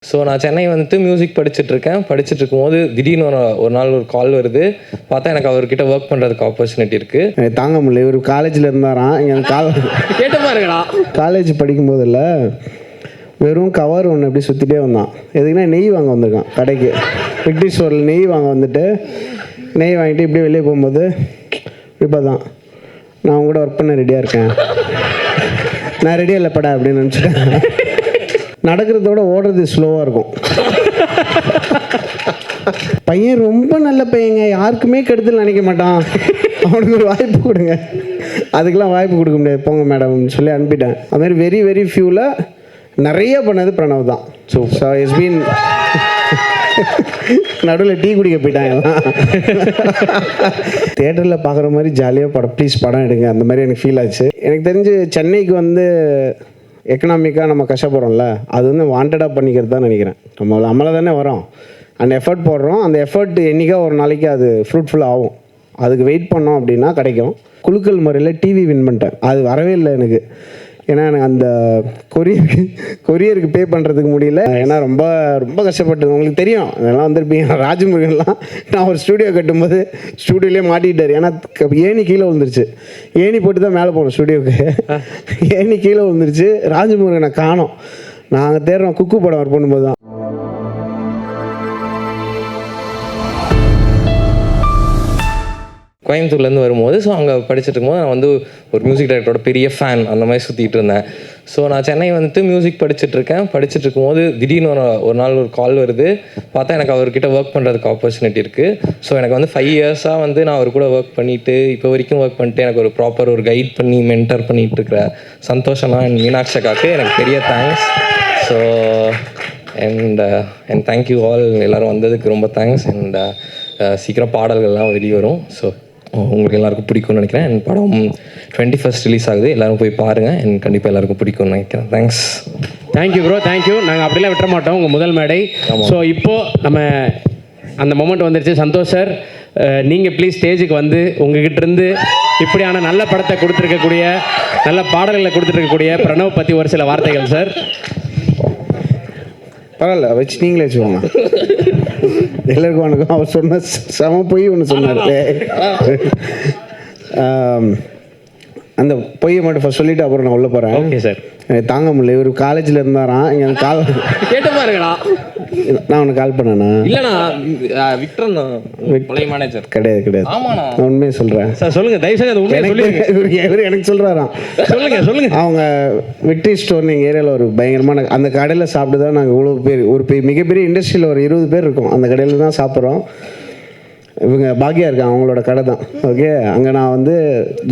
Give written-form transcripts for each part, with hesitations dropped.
So நான் சென்னை வந்துட்டு music படிச்சுட்டு இருக்கும்போது திடீர்னு ஒரு நாள் ஒரு கால் வருது. பார்த்தா எனக்கு அவர்கிட்ட ஒர்க் பண்ணுறதுக்கு ஆப்பர்ச்சுனிட்டி இருக்குது. எனக்கு தாங்க முடியல. இவர் காலேஜில் இருந்தாராம். இங்கே கேட்ட பாருங்கடா. காலேஜ் படிக்கும்போதில் வெறும் கவர் ஒன்று அப்படி சுற்றிட்டே வந்தான். எதுக்குன்னா நெய் வாங்க வந்திருக்கான் கடைக்கு. பிக்டி ஸ்டோரில் நெய் வாங்க வந்துட்டு நெய் வாங்கிட்டு இப்படியே வெளியே போகும்போது இப்போ தான் நான் அவங்க கூட ஒர்க் பண்ண ரெடியாக இருக்கேன், நான் ரெடியாக இல்லைப்படா அப்படின்னு நினச்சிட்டேன். நடக்கிறதோட ஓடுறது ஸ்லோவாக இருக்கும். பையன் ரொம்ப நல்ல பையங்க, யாருக்குமே கெடுதல் நினைக்க மாட்டான், அவனுக்கு ஒரு வாய்ப்பு கொடுங்க. அதுக்கெலாம் வாய்ப்பு கொடுக்க முடியாது, போங்க மேடம்னு சொல்லி அனுப்பிட்டேன். அதுமாதிரி வெரி வெரி ஃபியூவில் நிறைய பண்ணது பிரணவ் தான். ஸோ இட்ஸ் பீன் நடுவில் டீ குடிக்க போயிட்டாங்க. தியேட்டரில் பார்க்குற மாதிரி ஜாலியாக படம் எடுங்க, அந்த மாதிரி எனக்கு ஃபீல் ஆச்சு. எனக்கு தெரிஞ்சு சென்னைக்கு வந்து எக்கனாமிக்காக நம்ம கஷ்டப்படுறோம்ல, அது வந்து வாண்டடாக பண்ணிக்கிறது தான் நினைக்கிறேன். நம்மளை தானே வரோம், அந்த எஃபர்ட் போடுறோம், அந்த எஃபர்ட் என்றைக்கா ஒரு நாளைக்கு அது ஃப்ரூட்ஃபுல் ஆகும். அதுக்கு வெயிட் பண்ணோம் அப்படின்னா கிடைக்கும். குலுக்கல் முறையில் டிவி வின் பண்ணிட்டேன். அது வரவே இல்லை எனக்கு. ஏன்னா எனக்கு அந்த கொரியருக்கு பே பண்ணுறதுக்கு முடியல. ஏன்னா ரொம்ப ரொம்ப கஷ்டப்பட்டது. உங்களுக்கு தெரியும், அதெல்லாம் வந்திருப்பீங்க. ராஜமுருகன்லாம் நான் ஒரு ஸ்டூடியோ கட்டும்போது ஸ்டூடியோலேயே மாட்டிக்கிட்டார். ஏன்னா ஏணி கீழே விழுந்துருச்சு. ஏணி போட்டு தான் மேலே போனோம் ஸ்டூடியோவுக்கு. ஏணி கீழே விழுந்துருச்சு. ராஜமுருகனை காணோம். நாங்கள் தேடுறோம். குக்கு படம் ஒர்க் பண்ணும்போது தான். கோயம்புத்தூர்லேருந்து வரும்போது, ஸோ அங்கே படிச்சுட்டு இருக்கும்போது நான் வந்து ஒரு மியூசிக் டைரக்டரோட பெரிய ஃபேன், அந்த மாதிரி சுற்றிட்டு இருந்தேன். ஸோ நான் சென்னை வந்துட்டு மியூசிக் படிச்சுட்டு இருக்கும்போது திடீர்னு ஒரு நாள் ஒரு கால் வருது. பார்த்தா எனக்கு அவர்கிட்ட ஒர்க் பண்ணுறதுக்கு ஆப்பர்ச்சுனிட்டி இருக்குது. ஸோ எனக்கு வந்து 5 இயர்ஸாக வந்து நான் அவர் கூட ஒர்க் பண்ணிவிட்டு இப்போ வரைக்கும் ஒர்க் பண்ணிட்டு எனக்கு ஒரு ப்ராப்பர் ஒரு கைட் பண்ணி மென்டர் பண்ணிகிட்டு இருக்கிற சந்தோஷமா அண்ட் மீனாட்சக்காக்கு எனக்கு பெரிய thanks. So and thank you all, எல்லோரும் வந்ததுக்கு ரொம்ப தேங்க்ஸ். அண்ட் சீக்கிரம் பாடல்கள்லாம் வெளியே வரும். ஸோ உங்களுக்கு எல்லாருக்கும் பிடிக்கும்னு நினைக்கிறேன். என் படம் 21st ரிலீஸ் ஆகுது, எல்லோரும் போய் பாருங்கள். எனக்கு கண்டிப்பாக எல்லாருக்கும் பிடிக்கும்னு நினைக்கிறேன். தேங்க்ஸ். Thank you bro, thank you. நாங்கள் அப்படிலாம் விட்டுற மாட்டோம். உங்கள் முதல் மேடை. ஸோ இப்போது நம்ம அந்த மொமெண்ட் வந்துருச்சு. சந்தோஷ் சார், நீங்கள் ப்ளீஸ் ஸ்டேஜுக்கு வந்து உங்ககிட்ட இருந்து இப்படியான நல்ல படத்தை கொடுத்துருக்கக்கூடிய, நல்ல பாடல்களை கொடுத்துருக்கக்கூடிய பிரணவ் பற்றி ஒரு சில வார்த்தைகள் சார். பரவாயில்ல, வச்சு நீங்களே வச்சுக்கோங்க. எல்லாருக்கும் வணக்கம். அவர் சொன்ன செம பொய் ஒன்று சொன்னார். அந்த பொய்யை மட்டும் ஃபஸ்ட் சொல்லிவிட்டு அப்புறம் நான் உள்ளே போகிறேன். Okay sir. எனக்கு தாங்க முடியல. இவர் காலேஜில் இருந்தாராம். இங்கே கால் கேட்ட பாருங்கடா. நான் உனக்கு கால் பண்ணேண்ணா? இல்லைண்ணா, விக்ரம் தான் பழைய மேனேஜர். கிடையாது. ஆமாண்ணா, நான் உண்மையை சொல்கிறேன் சார். சொல்லுங்கள், தயவுசெய்து அது உண்மையை சொல்லுங்க. இவர் எனக்கு சொல்கிறாராம். சொல்லுங்கள். அவங்க விக்டரி ஸ்டோர்னு எங்கள் ஏரியாவில் ஒரு பயங்கரமான அந்த கடையில் சாப்பிட்டு தான் நாங்கள் இவ்வளோ பேர், ஒரு மிகப்பெரிய இண்டஸ்ட்ரியில் ஒரு 20 பேர் இருக்கோம். அந்த கடையில் தான் சாப்பிட்றோம். இவங்க பாக்கியா இருக்காங்க, அவங்களோட கடை தான். ஓகே, அங்கே நான் வந்து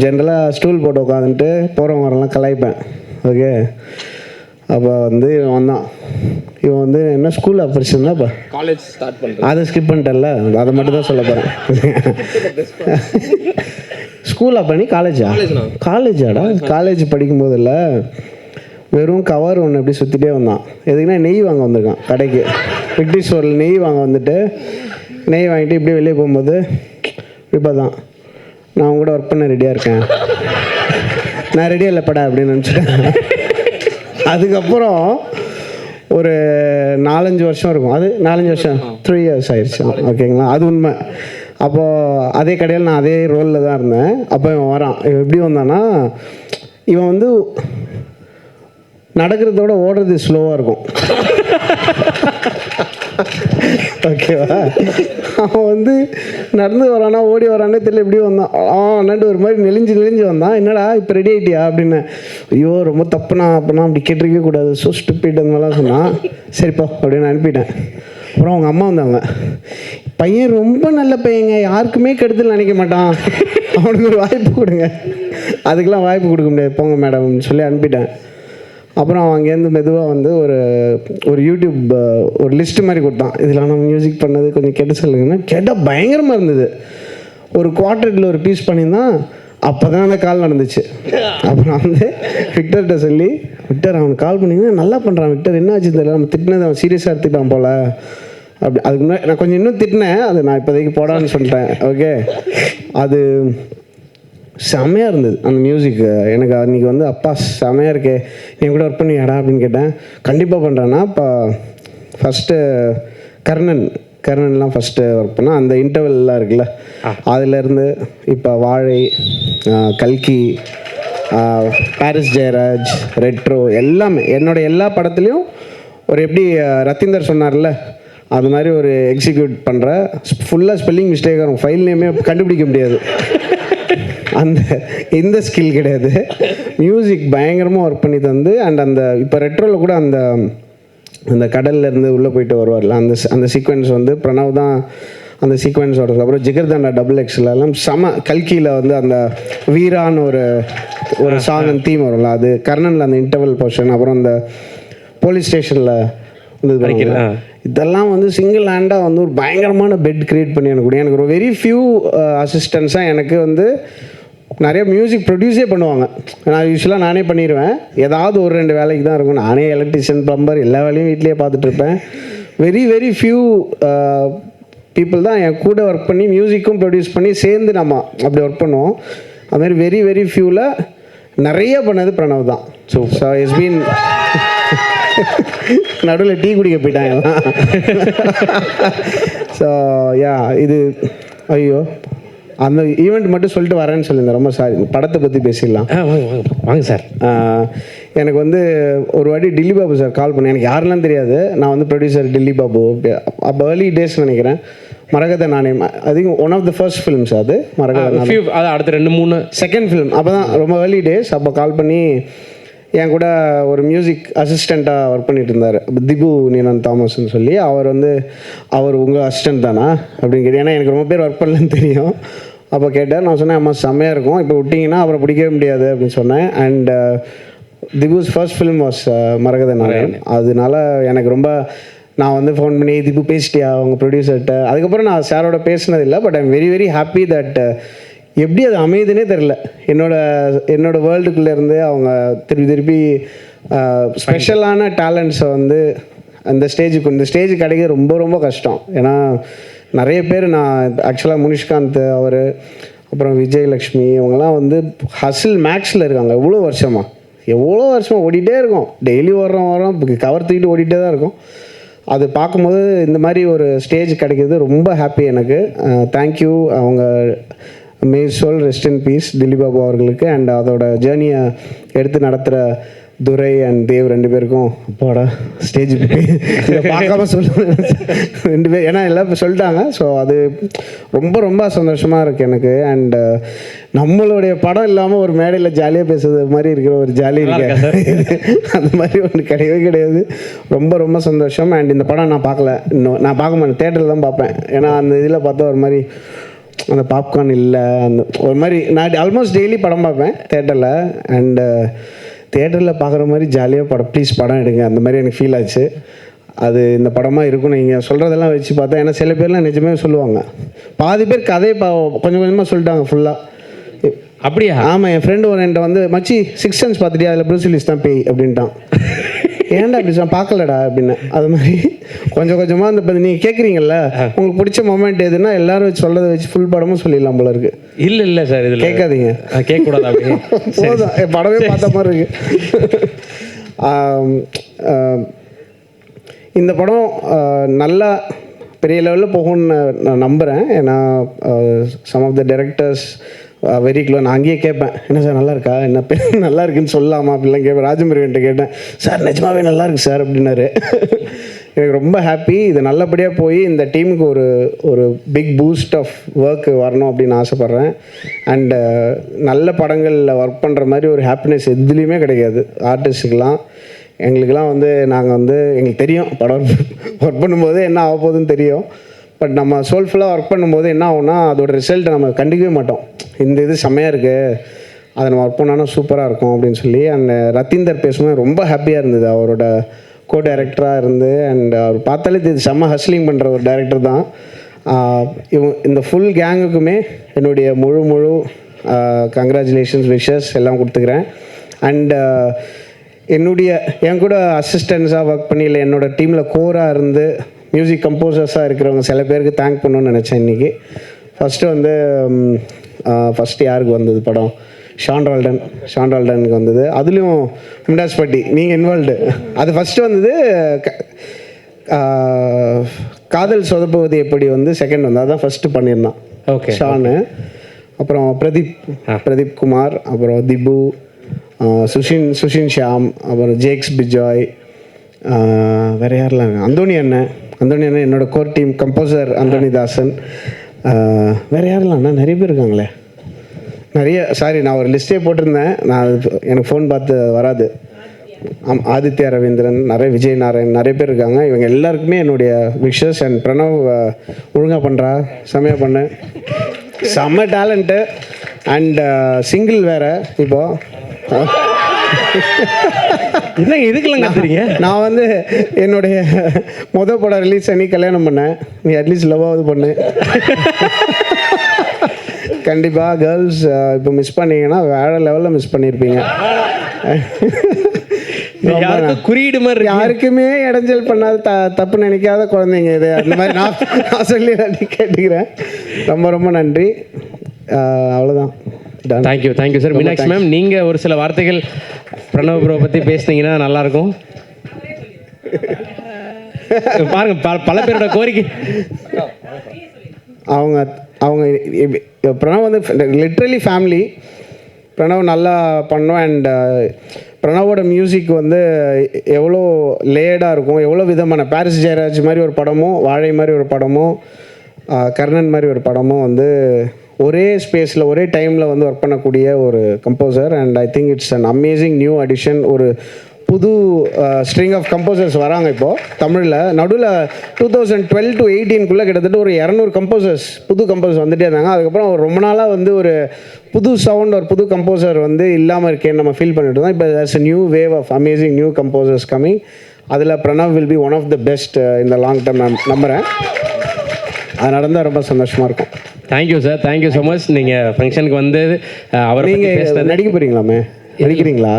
ஜென்ரலாக ஸ்டூல் போட்டு உட்காந்துட்டு போகிறவங்க வரலாம் கலாய்ப்பேன். ஓகே, அப்போ வந்து இவன் வந்து என்ன ஸ்கூல் ஆப்ரேஷன்னா இப்போ காலேஜ் ஸ்டார்ட் பண்ணுறேன். அதை ஸ்கிப் பண்ணிட்டேன்ல, அதை மட்டும் தான் சொல்ல போகிறேன். ஸ்கூலா பண்ணி காலேஜாடா? காலேஜ் படிக்கும்போதில் வெறும் கவர் ஒன்று அப்படி சுற்றிட்டே வந்தான். எதுக்குன்னா நெய் வாங்க வந்திருக்கான் கடைக்கு. பிக்டி ஸ்டோரில் நெய் வாங்க வந்துட்டு நெய் வாங்கிட்டு இப்படியே வெளியே போகும்போது இப்போ தான் நான் அவங்க கூட ஒர்க் பண்ண ரெடியாக இருக்கேன், நான் ரெடியாக இல்லைப்படா அப்படின்னு நினச்சிட்டேன். அதுக்கப்புறம் ஒரு 4-5 வருஷம் இருக்கும். அது 4-5 வருஷம் 3 இயர்ஸ் ஆயிடுச்சு. ஓகேங்களா, அது உண்மை. அப்போது அதே கடையில் நான் அதே ரோலில் தான் இருந்தேன். அப்போ இவன் வரான். இவன் எப்படி வந்தான்னா, இவன் வந்து நடக்கிறதோட ஓடுறது ஸ்லோவாக இருக்கும். ஓகேவா, அவன் வந்து நடந்து வரானா ஓடி வரானே தெரியல, எப்படி வந்தான். அண்ணாண்டு ஒரு மாதிரி நெளிஞ்சு வந்தான். என்னடா இப்போ ரெடி ஆகிட்டியா அப்படின்னு. ஐயோ ரொம்ப தப்புனா, அப்போனா அப்படி கேட்டிருக்கவே கூடாது, ஸோ ஸ்டூபிட் அந்த மாதிரிலாம் சொன்னான். சரிப்பா அப்படின்னு அனுப்பிட்டேன். அப்புறம் அவங்க அம்மா வந்தாங்க. பையன் ரொம்ப நல்ல பையங்க, யாருக்குமே கெடுதல் நினைக்க மாட்டான், அவனுக்கு ஒரு வாய்ப்பு கொடுங்க. அதுக்கெலாம் வாய்ப்பு கொடுக்க முடியாது, போங்க மேடம்னு சொல்லி அனுப்பிட்டேன். அப்புறம் அவன் அங்கேருந்து மெதுவாக வந்து ஒரு யூடியூப் ஒரு லிஸ்ட்டு மாதிரி கொடுத்தான். இதில் நான் மியூசிக் பண்ணது கொஞ்சம் கேட்டு சொல்லுங்கன்னா, கேட்டால் பயங்கரமாக இருந்தது. ஒரு குவார்ட்டரில் ஒரு பீஸ் பண்ணியிருந்தான். அப்போ தான் அந்த கால் நடந்துச்சு. அப்புறம் வந்து விக்டர்கிட்ட சொல்லி, விக்டர் அவனுக்கு கால் பண்ணிங்கன்னா நல்லா பண்ணுறான் விக்டர், என்ன ஆச்சு தெரியல, நம்ம திட்டினது அவன் சீரியஸாக எடுத்துட்டான் போல் அப்படி. அதுக்கு முன்னாடி நான் கொஞ்சம் இன்னும் திட்டினேன், அது நான் இப்போதைக்கு போடான்னு சொல்லிட்டேன். ஓகே, அது செம்மையாக இருந்தது அந்த மியூசிக். எனக்கு அன்றைக்கி வந்து அப்பா செம்மையாக இருக்கே, நீ கூட ஒர்க் பண்ணியாடா அப்படின்னு கேட்டேன். கண்டிப்பாக பண்ணுறேன்னா இப்போ ஃபஸ்ட்டு கர்ணன்லாம் ஃபஸ்ட்டு ஒர்க் பண்ணால் அந்த இன்டர்வெல்லாம் இருக்குல்ல, அதுலேருந்து இப்போ வாழை, கல்கி, பாரிஸ் ஜெயராஜ், ரெட்ரோ எல்லாமே என்னோட எல்லா படத்துலையும் ஒரு எப்படி ரத்தீந்தர் சொன்னார்ல அது மாதிரி ஒரு எக்ஸிக்யூட் பண்ணுற ஃபுல்லாக ஸ்பெல்லிங் மிஸ்டேக் வரும், ஃபைல் நேமே கண்டுபிடிக்க முடியாது. இந்த ஸ்கில் கிடையாது. மியூசிக் பயங்கரமாக ஒர்க் பண்ணி தந்து அண்ட் அந்த இப்போ ரெட்ரோவில் கூட அந்த கடல்லேருந்து உள்ளே போயிட்டு வருவார்ல அந்த சீக்வென்ஸ் வந்து பிரணவ் தான் அந்த சீக்வென்ஸோட. அப்புறம் ஜிகர்தண்டா டபுள் செம. கல்கியில் வந்து அந்த வீரான்னு ஒரு சாங் அண்ட் தீம் வரும்ல, அது கர்ணனில் அந்த இன்டர்வல் போர்ஷன். அப்புறம் அந்த போலீஸ் ஸ்டேஷனில் இதெல்லாம் வந்து சிங்கிள் ஹேண்டாக வந்து ஒரு பயங்கரமான பெட் க்ரியேட் பண்ணி எனக்கு ஒரு வெரி ஃபியூ அசிஸ்டன்ஸாக எனக்கு வந்து நிறைய மியூசிக் ப்ரொடியூஸே பண்ணுவாங்க. நான் யூஸ்வலாக நானே பண்ணிடுவேன், ஏதாவது ஒரு 2 வேலைக்கு தான் இருக்கும். நானே எலக்ட்ரிஷியன், ப்ளம்பர் எல்லா வேலையும் வீட்லேயே பார்த்துட்ருப்பேன். வெரி ஃபியூ பீப்புள் தான் என் கூட ஒர்க் பண்ணி மியூசிக்கும் ப்ரொடியூஸ் பண்ணி சேர்ந்து நம்ம அப்படி ஒர்க் பண்ணுவோம். அதுமாதிரி வெரி ஃபியூவில் நிறைய பண்ணது பிரணவ் தான். ஸோ இட்ஸ் பீன் நடுவில் டீ குடிக்க போயிட்டாங்க. ஸோ யா இது ஐயோ அந்த ஈவெண்ட் மட்டும் சொல்லிட்டு வரேன்னு சொல்லியிருந்தேன், ரொம்ப சாரி. படத்தை பற்றி பேசிடலாம். வாங்க சார். எனக்கு வந்து ஒரு வாட்டி டில்லி பாபு சார் கால் பண்ணேன். எனக்கு யாரெல்லாம் தெரியாது, நான் வந்து ப்ரொடியூசர் டில்லி பாபு. அப்போ ஏர்லி டேஸ் நினைக்கிறேன், Maragatha Naanayam I think one of the first films அது மரகத. அடுத்த 2-3 செகண்ட் ஃபிலிம். அப்போ தான் ரொம்ப ஏர்லி டேஸ். அப்போ கால் பண்ணி என் கூட ஒரு மியூசிக் அசிஸ்டண்ட்டாக ஒர்க் பண்ணிட்டு இருந்தார், திபு நீலன் தாமஸ்ன்னு சொல்லி. அவர் உங்கள் அசிஸ்டன்ட் தானா அப்படின்னு கேட்டு, ஏன்னா எனக்கு ரொம்ப பேர் ஒர்க் பண்ணலன்னு தெரியும். அப்போ கேட்டார். நான் சொன்னேன், அம்மா செம்மையாக இருக்கும், இப்போ விட்டிங்கன்னா அப்புறம் பிடிக்கவே முடியாது அப்படின்னு சொன்னேன். அண்ட் திபுஸ் ஃபர்ஸ்ட் ஃபிலிம் வாஸ் மரகத நாணயம். அதனால எனக்கு ரொம்ப நான் வந்து ஃபோன் பண்ணி திபு பேசிட்டியா அவங்க ப்ரொடியூசர்கிட்ட. அதுக்கப்புறம் நான் சாரோட பேசினதில்லை. But I'm very happy that எப்படி அது அமையுதுன்னே தெரில. என்னோட வேர்ல்டுக்குள்ளேருந்து அவங்க திருப்பி ஸ்பெஷலான டேலண்ட்ஸை வந்து இந்த ஸ்டேஜ் கிடைக்க ரொம்ப கஷ்டம். ஏன்னா நிறைய பேர், நான் ஆக்சுவலாக முனிஷ்காந்த் அவர், அப்புறம் விஜயலக்ஷ்மி, இவங்கெல்லாம் வந்து ஹசில் மேக்ஸில் இருக்காங்க. எவ்வளோ வருஷமாக ஓடிட்டே இருக்கும். டெய்லி வரோம் கவர் தூக்கிட்டு ஓடிட்டே தான் இருக்கும். அது பார்க்கும்போது இந்த மாதிரி ஒரு ஸ்டேஜ் கிடைக்கிது ரொம்ப ஹாப்பி எனக்கு. தேங்க்யூ. அவங்க may soul rest in peace Dileep Babu அவர்களுக்கு. அண்ட் அதோட ஜேர்னியை எடுத்து நடத்துகிற துரை அண்ட் தேவ் 2 பேருக்கும். அப்பாடா ஸ்டேஜ் பார்க்காம சொல்லுவேன் 2 பேர், ஏன்னா எல்லாம் சொல்லிட்டாங்க. ஸோ அது ரொம்ப சந்தோஷமாக இருக்குது எனக்கு. அண்ட் நம்மளுடைய படம் இல்லாமல் ஒரு மேடையில் ஜாலியாக பேசுறது மாதிரி இருக்கிற ஒரு ஜாலி இருக்கு, அந்த மாதிரி ஒன்று கிடையாது. ரொம்ப சந்தோஷம். அண்ட் இந்த படம் நான் பார்க்கல, இன்னும் நான் பார்க்க மாட்டேன், தேட்டரில் தான் பார்ப்பேன். ஏன்னா அந்த இதில் பார்த்தா ஒரு மாதிரி அந்த பாப்கார்ன் இல்லை, அந்த ஒரு மாதிரி நான் ஆல்மோஸ்ட் டெய்லி படம் பார்ப்பேன் தேட்டரில். அண்டு தேட்டரில் பார்க்குற மாதிரி ஜாலியாக படம் எடுங்க, அந்த மாதிரி எனக்கு ஃபீல் ஆச்சு. அது இந்த படமாக இருக்கும். நீங்கள் சொல்கிறதெல்லாம் வச்சு பார்த்தா, ஏன்னா சில பேர்லாம் நிஜமே சொல்லுவாங்க, பாதி பேர் கதையை கொஞ்சம் கொஞ்சமாக சொல்லிட்டாங்க ஃபுல்லாக. அப்படியா? ஆமாம். என் ஃப்ரெண்டு ஒரு என்கிட்ட வந்து, மச்சி 6 சென்ஸ் பார்த்துட்டியா, அதில் ப்ரூஸ் வில்லிஸ் தான் பேய் அப்படின்ட்டான். ஏன்டா அப்படி சொன்ன, பார்க்கலடா அப்படின்னு. அது மாதிரி கொஞ்சமாக அந்த நீங்கள் கேட்குறீங்கல்ல, உங்களுக்கு பிடிச்ச மொமெண்ட் எதுன்னா எல்லாரும் வச்சு சொல்கிறத வச்சு ஃபுல் படமும் சொல்லிடலாம் போல இருக்கு. இல்லை சார், இதில் கேட்காதீங்க, கேட்கக்கூடாது. அப்படி போதும், படமே பார்த்த மாதிரி இருக்கு. இந்த படம் நல்லா பெரிய லெவலில் போகும்னு நான் நம்புகிறேன். ஏன்னா some of the directors very close. நான் அங்கேயே கேட்பேன், என்ன சார் நல்லா இருக்கா, என்ன நல்லா இருக்குன்னு சொல்லலாமா அப்படிலாம் கேட்பேன். ராஜமுருகன்ட்ட கேட்டேன், சார் நிஜமாவே நல்லா இருக்கு சார் அப்படின்னாரு. எனக்கு ரொம்ப ஹாப்பி. இது நல்லபடியாக போய் இந்த டீமுக்கு ஒரு பிக் பூஸ்ட் ஆஃப் ஒர்க் வரணும் அப்படின்னு ஆசைப்பட்றேன். அண்டு நல்ல படங்களில் ஒர்க் பண்ணுற மாதிரி ஒரு ஹாப்பினஸ் எதுலேயுமே கிடைக்காது ஆர்டிஸ்ட்டுக்கெலாம். எங்களுக்கெல்லாம் வந்து நாங்கள் வந்து எங்களுக்கு தெரியும் படம் ஒர்க் பண்ணும்போது என்ன ஆக போகுதுன்னு தெரியும். பட் நம்ம சோல்ஃபுல்லாக ஒர்க் பண்ணும்போது என்ன ஆகும்னா அதோட ரிசல்ட்டை நம்ம கண்டுக்கவே மாட்டோம். இந்த இது செம்மையாக இருக்குது, அதை நம்ம ஒர்க் பண்ணாலும் சூப்பராக இருக்கும் அப்படின்னு சொல்லி. அண்ட் ரத்தீந்தர் பேசும்போது ரொம்ப ஹாப்பியாக இருந்தது. அவரோட கோ டைரக்டராக இருந்து அண்ட் அவர் பார்த்தாலே இது செம்ம ஹஸ்லிங் பண்ணுற ஒரு டைரக்டர் தான். இந்த ஃபுல் கேங்குக்குமே என்னுடைய முழு கங்க்ராச்சுலேஷன்ஸ், விஷஸ் எல்லாம் கொடுத்துக்கிறேன். அண்ட் என் கூட அசிஸ்டன்ஸாக ஒர்க் பண்ணி, இல்லை என்னோடய டீமில் கோராக இருந்து மியூசிக் கம்போசர்ஸாக இருக்கிறவங்க சில பேருக்கு தேங்க் பண்ணணும்னு நினச்சேன் இன்றைக்கி. ஃபஸ்ட்டு யாருக்கு வந்தது படம்? ஷான்ரால்டனுக்கு வந்தது. அதுலேயும் மிண்டாஸ் பட்டி நீங்கள் இன்வால்வ்டு. அது ஃபஸ்ட்டு வந்தது காதல் சொதப்புவது எப்படி வந்து செகண்ட் வந்து அதான் ஃபஸ்ட்டு பண்ணியிருந்தான். ஓகே. ஷானு, அப்புறம் பிரதீப் குமார், அப்புறம் திபு, சுஷின் ஷியாம், அப்புறம் ஜேக்ஸ் பிஜாய், வேறு யாரெல்லாம், அந்தோணி அண்ணன் என்னோட கோர் டீம் கம்போசர் அந்தோணி தாசன், வேறு யாரெல்லாம் அண்ணா நிறைய பேர் இருக்காங்களே, நிறைய. சாரி, நான் ஒரு லிஸ்ட்டே போட்டிருந்தேன், நான் எனக்கு ஃபோன் பார்த்து வராது. ஆதித்யா ரவீந்திரன், நிறைய விஜய் நாராயண், நிறைய பேர் இருக்காங்க. இவங்க எல்லாருக்குமே என்னுடைய விஷஸ். அண்ட் பிரணவ் ஒழுங்காக பண்ணுறா, செம்மையாக பண்ணு, செம்ம டேலண்ட்டு. அண்ட் சிங்கிள் வேறு இப்போது. இல்லைங்க, இதுக்கெல்லாம் கற்றுறீங்க. நான் வந்து என்னுடைய படம் ரிலீஸ் பண்ணி கல்யாணம் பண்ணேன். நீ அட்லீஸ்ட் லவ்வாவது பண்ணு. கண்டிப்பாக கேர்ள்ஸ் இப்போ மிஸ் பண்ணீங்கன்னா வேறு லெவலில் மிஸ் பண்ணியிருப்பீங்க. குறியீடு மாதிரி யாருக்குமே இடைஞ்சல் பண்ணாத தப்பு நினைக்காத குழந்தைங்க இது. அந்த மாதிரி நான் சொல்லி கேட்டுக்கிறேன். ரொம்ப நன்றி. அவ்வளோதான். Thank you sir. மீனாட்சி மேம், நீங்கள் ஒரு சில வார்த்தைகள் பிரணவ் ப்ரோ பற்றி பேசுனீங்கன்னா நல்லாயிருக்கும். பாருங்க, பல பேரோட கோரிக்கை. அவங்க பிரணவ் வந்து லிட்ரலி ஃபேமிலி. பிரணவ் நல்லா பண்ணோம். அண்ட் பிரணவோட மியூசிக் வந்து எவ்வளோ லேயர்டாக இருக்கும், எவ்வளோ விதமான பாரிஸ் ஜெயராஜ் மாதிரி ஒரு படமும், வாழை மாதிரி ஒரு படமும், கர்ணன் மாதிரி ஒரு படமும் வந்து ஒரே ஸ்பேஸில் ஒரே டைமில் வந்து ஒர்க் பண்ணக்கூடிய ஒரு composer. And I think it's an amazing new addition. ஒரு புது ஸ்ட்ரிங் ஆஃப் கம்போசர்ஸ் வராங்க இப்போது தமிழில். நடுவில் 2012 to 2018 கிட்டத்தட்ட ஒரு 200 கம்போசர்ஸ், புது கம்போசர்ஸ் வந்துட்டே இருந்தாங்க. அதுக்கப்புறம் ரொம்ப நாளாக வந்து ஒரு புது சவுண்ட், ஒரு புது கம்போசர் வந்து இல்லாமல் இருக்கேன்னு நம்ம ஃபீல் பண்ணிட்டு இருந்தோம். இப்போ there's a new wave of amazing new composers coming. அதில் Pranav will be one of the best இந்த லாங் டேர்ம் நான் நம்புகிறேன். அது நடந்தால் ரொம்ப சந்தோஷமாக இருக்கும். Thank you sir, thank you so much. நீங்கள் ஃபங்க்ஷனுக்கு வந்து அவர் நீங்கள் நடிக்க போகிறீங்களாமே? நடிக்கிறீங்களா?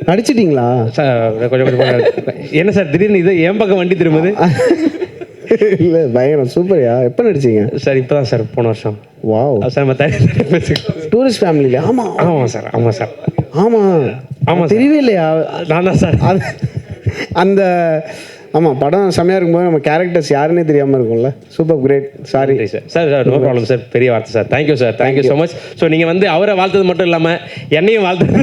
நடிச்சிட்டிங்களா சார்? கொஞ்சம் என்ன சார் திடீர்னு இது என் பக்கம் வண்டி திரும்புது? இல்லை, பயங்கரம், சூப்பர்யா. எப்போ நடிச்சிங்க சார்? இப்போ தான் சார், போன வருஷம். Wow sir. நம்ம டூரிஸ்ட் ஃபேமிலியில்? ஆமாம் சார். தெரியவே இல்லையா? நான் தான் சார். அது அந்த ஆமாம், படம் செம்மையாக இருக்கும்போது நம்ம கேரக்டர்ஸ் யாருன்னே தெரியாமல் இருக்கும்ல. Super, great. Sorry sir. No problem sir, பெரிய வார்த்தை sir. Thank you sir, thank you so much. So நீங்கள் வந்து அவரை வாழ்த்தது மட்டும் இல்லாமல் என்னையும் வாழ்த்தது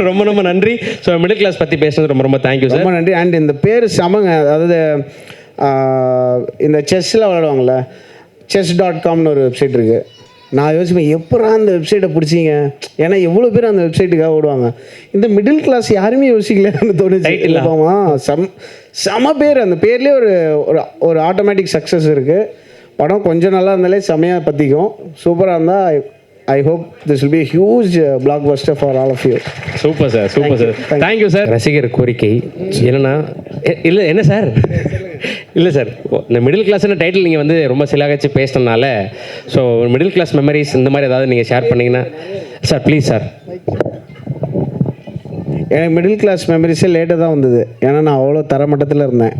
ரொம்ப நன்றி. ஸோ மிடில் கிளாஸ் பற்றி பேசுனது ரொம்ப தேங்க்யூ சார். ரொம்ப நன்றி. அண்ட் இந்த பேர் செமங்க. அதாவது இந்த செஸ்ஸில் விளையாடுவாங்கள்ல, chess.comனு ஒரு வெப்சைட் இருக்குது. நான் யோசிப்பேன், எப்படா அந்த வெப்சைட்டை பிடிச்சிங்க? ஏன்னா எவ்வளோ பேர் அந்த வெப்சைட்டுக்காக ஓடுவாங்க. இந்த மிடில் கிளாஸ் யாருமே யோசிக்கலன்னு தோணுச்சு. செம பேர். அந்த பேர்லேயே ஒரு ஆட்டோமேட்டிக் சக்ஸஸ் இருக்குது. படம் கொஞ்சம் நல்லா இருந்தாலே செமையாக பற்றிக்கும். சூப்பராக இருந்தால் I hope this will be huge blockbuster for all of you. Super sir, super sir. Thank you sir. ரசிகர் கோரிக்கை என்னன்னா, இல்லை என்ன சார், இல்லை சார், இந்த மிடில் கிளாஸ்னு டைட்டில் நீங்கள் வந்து ரொம்ப சிலாகச்சு பேசினதுனால, ஸோ மிடில் கிளாஸ் மெமரிஸ் இந்த மாதிரி ஏதாவது நீங்கள் ஷேர் பண்ணிங்கன்னா சார், ப்ளீஸ் சார். எனக்கு மிடில் கிளாஸ் மெமரிஸே லேட்டாக தான் வந்தது. ஏன்னா நான் அவ்வளோ தரமட்டத்தில் இருந்தேன்.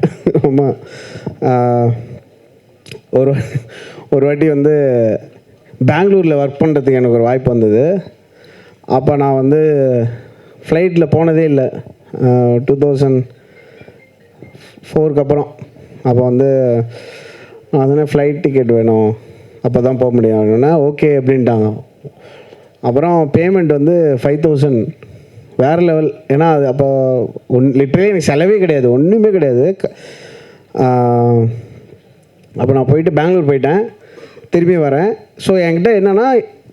ஆமாம். ஒரு வாட்டி வந்து பெங்களூரில் ஒர்க் பண்ணுறதுக்கு எனக்கு ஒரு வாய்ப்பு வந்தது. அப்போ நான் வந்து ஃப்ளைட்டில் போனதே இல்லை, 2004 அப்புறம். அப்போ வந்து நான் வந்து ஃப்ளைட் டிக்கெட் வேணும், அப்போ தான் போக முடியும் அப்படின்னா ஓகே அப்படின்ட்டாங்க. அப்புறம் பேமெண்ட் வந்து 5000, வேறு லெவல். ஏன்னா அது அப்போ லிட்டரலி எனக்கு செலவே கிடையாது, ஒன்றுமே கிடையாது. அப்போ நான் போயிட்டு பெங்களூர் போயிட்டேன், திரும்பி வரேன். ஸோ என்கிட்ட என்னென்னா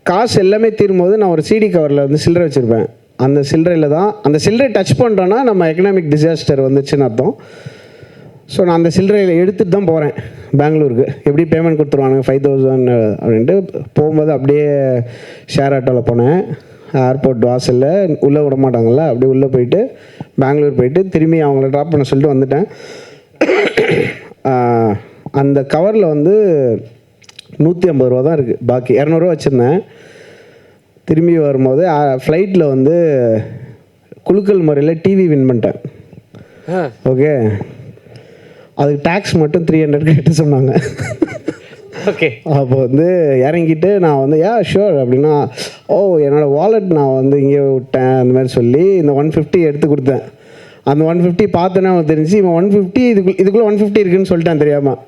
காசு எல்லாமே தீரும்போது நான் ஒரு சிடி கவரில் வந்து சில்லறை வச்சுருப்பேன். அந்த சில்லறையில் தான், அந்த சில்லறை டச் பண்ணுறோன்னா நம்ம எக்கனாமிக் டிசாஸ்டர் வந்துச்சுன்னு அர்த்தம். ஸோ நான் அந்த சில்லறையில் எடுத்துகிட்டு தான் போகிறேன் பெங்களூருக்கு. எப்படி பேமெண்ட் கொடுத்துருவானுங்க 5000 அப்படின்ட்டு. போகும்போது அப்படியே ஷேர் ஆட்டோவில் போனேன். ஏர்போர்ட் வாசலில் உள்ளே விட மாட்டாங்கள்ல, அப்படியே உள்ளே போயிட்டு பெங்களூர் போயிட்டு திரும்பி அவங்கள ட்ராப் பண்ண சொல்லிட்டு வந்துட்டேன். அந்த கவரில் வந்து 150 ரூபா தான் இருக்குது, பாக்கி 200 ரூபா வச்சுருந்தேன். திரும்பி வரும்போது ஃப்ளைட்டில் வந்து குலுக்கல் முறையில் டிவி வின் பண்ணிட்டேன். ஓகே, அதுக்கு டேக்ஸ் மட்டும் 300 கேட்டு சொன்னாங்க. ஓகே, அப்போ வந்து இறங்கிட்டு நான் வந்து ஷூர் அப்படின்னா, என்னோடய வாலெட் நான் வந்து இங்கே விட்டேன் அந்த மாதிரி சொல்லி இந்த 150 எடுத்து கொடுத்தேன். அந்த 150 பார்த்தோன்னே அவனுக்கு தெரிஞ்சு இவன் 150 இதுக்குள்ளே 150 இருக்குன்னு சொல்லிட்டான் தெரியாமல்.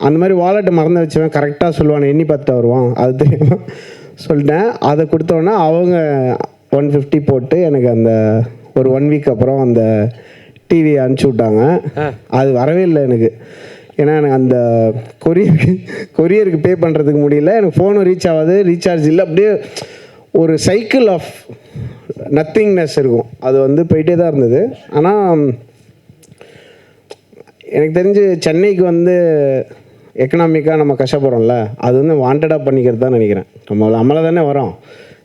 அந்த மாதிரி வாலெட்டை மறந்து வச்சவன் கரெக்டாக சொல்லுவான், எண்ணி பார்த்துட்டு வருவான், அது தெரியாமல் சொல்லிட்டேன். அதை கொடுத்தோன்னா அவங்க 150 போட்டு எனக்கு அந்த ஒரு 1 வீக் அப்புறம் அந்த டிவியை அனுப்பிச்சி விட்டாங்க. அது வரவே இல்லை எனக்கு. ஏன்னா எனக்கு அந்த கொரியருக்கு பே பண்ணுறதுக்கு முடியல, எனக்கு ஃபோனும் ரீச் ஆகாது, ரீசார்ஜ் இல்லை, அப்படியே ஒரு சைக்கிள் ஆஃப் நத்திங்னஸ் இருக்கும். அது வந்து போயிட்டே தான் இருந்தது. ஆனால் எனக்கு தெரிஞ்சு சென்னைக்கு வந்து எக்கனாமிக்காக நம்ம கஷ்டப்படுறோம்ல, அது வந்து வாண்டடாக பண்ணிக்கிறது தான் நினைக்கிறேன். நம்மளை தானே வரோம்,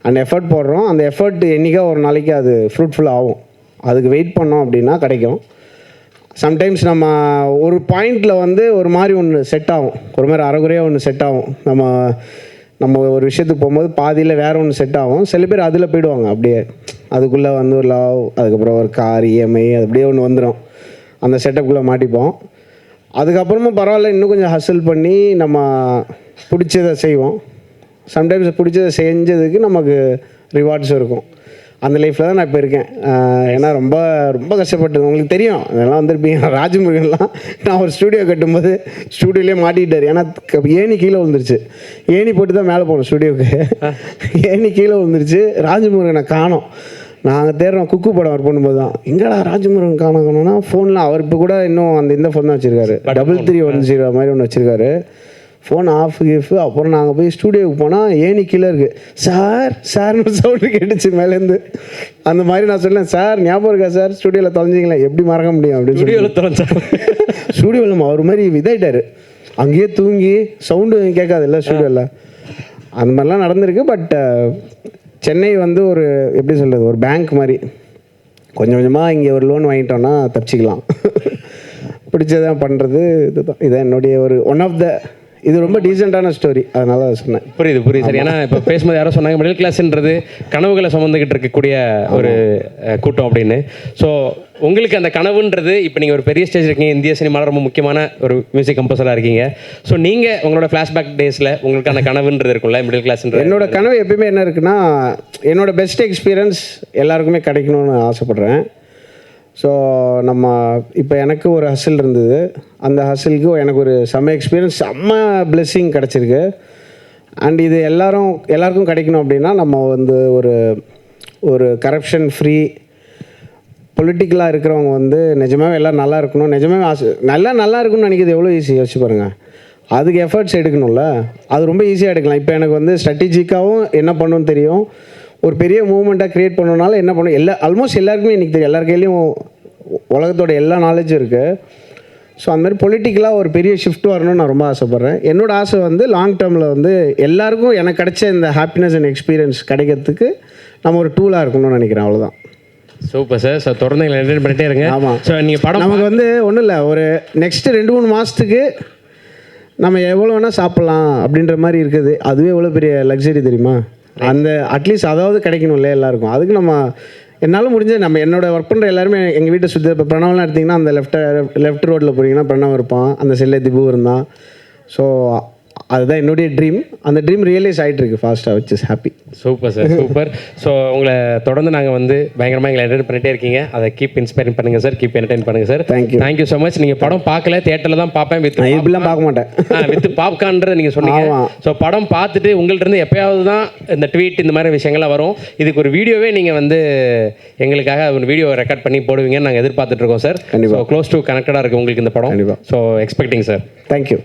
அந்த எஃபர்ட் போடுறோம், அந்த எஃபர்ட் என்றைக்கா ஒரு நாளைக்கு அது ஃப்ரூட்ஃபுல் ஆகும். அதுக்கு வெயிட் பண்ணோம் அப்படின்னா கிடைக்கும். சம்டைம்ஸ் நம்ம ஒரு பாயிண்டில் வந்து ஒரு மாதிரி ஒன்று செட் ஆகும், ஒரு மாதிரி அரைகுறையாக ஒன்று செட் ஆகும். நம்ம ஒரு விஷயத்துக்கு போகும்போது பாதியில் வேறு ஒன்று செட் ஆகும். சில பேர் அதில் போயிடுவாங்க, அப்படியே அதுக்குள்ளே வந்து ஒரு லவ், அதுக்கப்புறம் ஒரு கார், இஎம்ஐ, அது அப்படியே ஒன்று வந்துடும். அந்த செட்டப்புக்குள்ளே மாட்டிப்போம். அதுக்கப்புறமும் பரவாயில்ல, இன்னும் கொஞ்சம் ஹசில் பண்ணி நம்ம பிடிச்சதை செய்வோம். சம்டைம்ஸ் பிடிச்சதை செஞ்சதுக்கு நமக்கு ரிவார்ட்ஸ் இருக்கும். அந்த லைஃப்பில் தான் நான் இப்போ இருக்கேன். ஏன்னா ரொம்ப ரொம்ப கஷ்டப்பட்டது உங்களுக்கு தெரியும், அதெல்லாம் வந்திருப்பீங்க. ராஜமுருகன்லாம் நான் ஒரு ஸ்டூடியோ கட்டும்போது ஸ்டூடியோலேயே மாட்டிக்கிட்டார். ஏன்னா ஏணி கீழே விழுந்துருச்சு. ஏணி போட்டு தான் மேலே போகணும் ஸ்டூடியோவுக்கு. ஏணி கீழே விழுந்துருச்சு. ராஜமுருகனை காணோம். நாங்கள் தேடுறோம், குக்கு படம் ஒர்க் பண்ணும்போது தான், எங்கடா ராஜமுருகன் காணோன்னா ஃபோனில் அவர் இப்போ கூட இன்னும் இந்த ஃபோன் தான் வச்சுருக்காரு, 3310 மாதிரி ஒன்று வச்சுருக்காரு. ஃபோன் ஆஃப் கிஃப். அப்புறம் நாங்கள் போய் ஸ்டூடியோவுக்கு போனால் ஏணி கீழே இருக்குது. சார்னு சவுண்டு கேட்டுச்சு மேலேருந்து. அந்த மாதிரி நான் சொன்னேன், சார் ஞாபகம் இருக்கா சார் ஸ்டூடியோவில் தொலைஞ்சிங்களா? எப்படி மறக்க முடியும் அப்படின்னு ஸ்டூடியோவில் அவர் மாதிரி இதாயிட்டார். அங்கேயே தூங்கி சவுண்டு கேட்காதுல்ல ஸ்டூடியோவில். அந்த மாதிரிலாம் நடந்திருக்கு. பட் சென்னை வந்து ஒரு எப்படி சொல்கிறது, ஒரு பேங்க் மாதிரி. கொஞ்சம் கொஞ்சமாக இங்கே ஒரு லோன் வாங்கிட்டோன்னா தப்பிச்சிக்கலாம். பிடிச்சதான் பண்ணுறது இதுதான். இதான் என்னுடைய ஒரு ஒன் ஆஃப் த இது ரொம்ப டீசெண்டான ஸ்டோரி, அதனால சொன்னேன். புரியுது சார். ஏன்னா இப்போ பேசும்போது யாரோ சொன்னாங்க மிடில் கிளாஸ்ன்றது கனவுகளை சுமந்துக்கிட்டு இருக்கக்கூடிய ஒரு கூட்டம் அப்படின்னு. ஸோ உங்களுக்கு அந்த கனவுன்றது, இப்போ நீங்கள் ஒரு பெரிய ஸ்டேஜ் இருக்கீங்க, இந்திய சினிமாவில் ரொம்ப முக்கியமான ஒரு மியூசிக் கம்போசராக இருக்கீங்க. ஸோ நீங்கள் உங்களோட ஃப்ளாஷ்பேக் டேஸில் உங்களுக்கு அந்த கனவுன்றது இருக்கும்ல, மிடில் கிளாஸ்ன்ற. என்னோட கனவு எப்பயுமே என்ன இருக்குன்னா, என்னோட பெஸ்ட் எக்ஸ்பீரியன்ஸ் எல்லாருக்குமே கிடைக்கணும்னு ஆசைப்பட்றேன். ஸோ நம்ம இப்போ எனக்கு ஒரு ஹசில் இருந்தது, அந்த ஹசிலுக்கு எனக்கு ஒரு செம்ம எக்ஸ்பீரியன்ஸ், செம்ம பிளெஸ்ஸிங் கிடச்சிருக்கு. அண்ட் இது எல்லாருக்கும் கிடைக்கணும் அப்படின்னா நம்ம வந்து ஒரு கரப்ஷன் ஃப்ரீ பொலிட்டிக்கலாக இருக்கிறவங்க வந்து நிஜமாவே எல்லாம் நல்லா இருக்கணும், நிஜமாவே நல்லா இருக்கணும்னு நினைக்கிறது எவ்வளோ ஈஸி யோசிச்சு பாருங்கள். அதுக்கு எஃபர்ட்ஸ் எடுக்கணும்ல, அது ரொம்ப ஈஸியாக எடுக்கலாம். இப்போ எனக்கு வந்து ஸ்ட்ராட்டஜிக்காகவும் என்ன பண்ணணும்னு தெரியும், ஒரு பெரிய மூவ்மெண்ட்டாக க்ரியேட் பண்ணனால என்ன பண்ணணும் ஆல்மோஸ்ட் எல்லாருக்குமே இன்றைக்கி தெரியும். எல்லார் கையிலையும் உலகத்தோட எல்லா நாலேஜும் இருக்குது. ஸோ அந்த மாதிரி பொலிட்டிக்கலாக ஒரு பெரிய ஷிஃப்ட் வரணும்னு நான் ரொம்ப ஆசைப்பட்றேன். என்னோடய ஆசை வந்து லாங் டேர்மில் வந்து எல்லாருக்கும் எனக்கு கிடைச்ச இந்த ஹாப்பினஸ் அண்ட் எக்ஸ்பீரியன்ஸ் கிடைக்கிறதுக்கு நம்ம ஒரு டூலாக இருக்கணும்னு நினைக்கிறேன். அவ்வளோதான். Super sir. ஸோ தொடர்ந்து எங்களை என்டர்டெயின் பண்ணிட்டே இருங்க. ஆமாம். ஸோ நீங்கள் படம் நமக்கு வந்து ஒன்றும் இல்லை, ஒரு நெக்ஸ்ட்டு 2-3 மாதத்துக்கு நம்ம எவ்வளோ வேணால் சாப்பிட்லாம் அப்படின்ற மாதிரி இருக்குது. அதுவே எவ்வளோ பெரிய லக்ஸரி தெரியுமா? அந்த அட்லீஸ்ட் அதாவது கிடைக்கணும்ல எல்லாருக்கும். அதுக்கு நம்ம என்னால் முடிஞ்ச என்னோட ஒர்க் பண்ணுற எல்லாருமே எங்கள் வீட்டை சுற்றி. இப்போ பிரணவெலாம் எடுத்திங்கன்னா அந்த லெஃப்ட் ரோட்டில் போனீங்கன்னா பிரணவ் இருப்பான், அந்த செல்லை திபு இருந்தான். ஸோ அதுதான் என்னுடைய ட்ரீம். அந்த ட்ரீம் ரியலைஸ் ஆகிட்டு இருக்கு ஃபாஸ்ட்டாக, which is happy. Super sir, super. So உங்களை தொடர்ந்து நாங்கள் வந்து பயங்கரமாக எங்களை என்டர்டெயின் பண்ணிட்டே இருக்கீங்க. அதை கீப் இன்ஸ்பைரிங் பண்ணுங்கள் சார், கீப் என்டர்டெயின் பண்ணுங்கள் சார். Thank you so much. நீங்கள் படம் பார்க்கல, தியேட்டரில் தான் பார்ப்பேன், இப்படிலாம் பார்க்க மாட்டேன், வித் பாப்கார்ன்ற நீங்கள் சொன்னீங்க. ஸோ படம் பார்த்துட்டு உங்கள்கிட்ட இருந்து எப்பயாவது தான் இந்த ட்வீட் இந்த மாதிரி விஷயங்கள்லாம் வரும். இதுக்கு ஒரு வீடியோவே நீங்கள் வந்து எங்களுக்காக ஒரு வீடியோ ரெக்கார்ட் பண்ணி போடுவீங்கன்னு நாங்கள் எதிர்பார்த்துட்டு இருக்கோம் சார். ஸோ க்ளோஸ் டு கனெக்டடாக இருக்குது உங்களுக்கு இந்த படம். So expecting sir. தேங்க்யூ.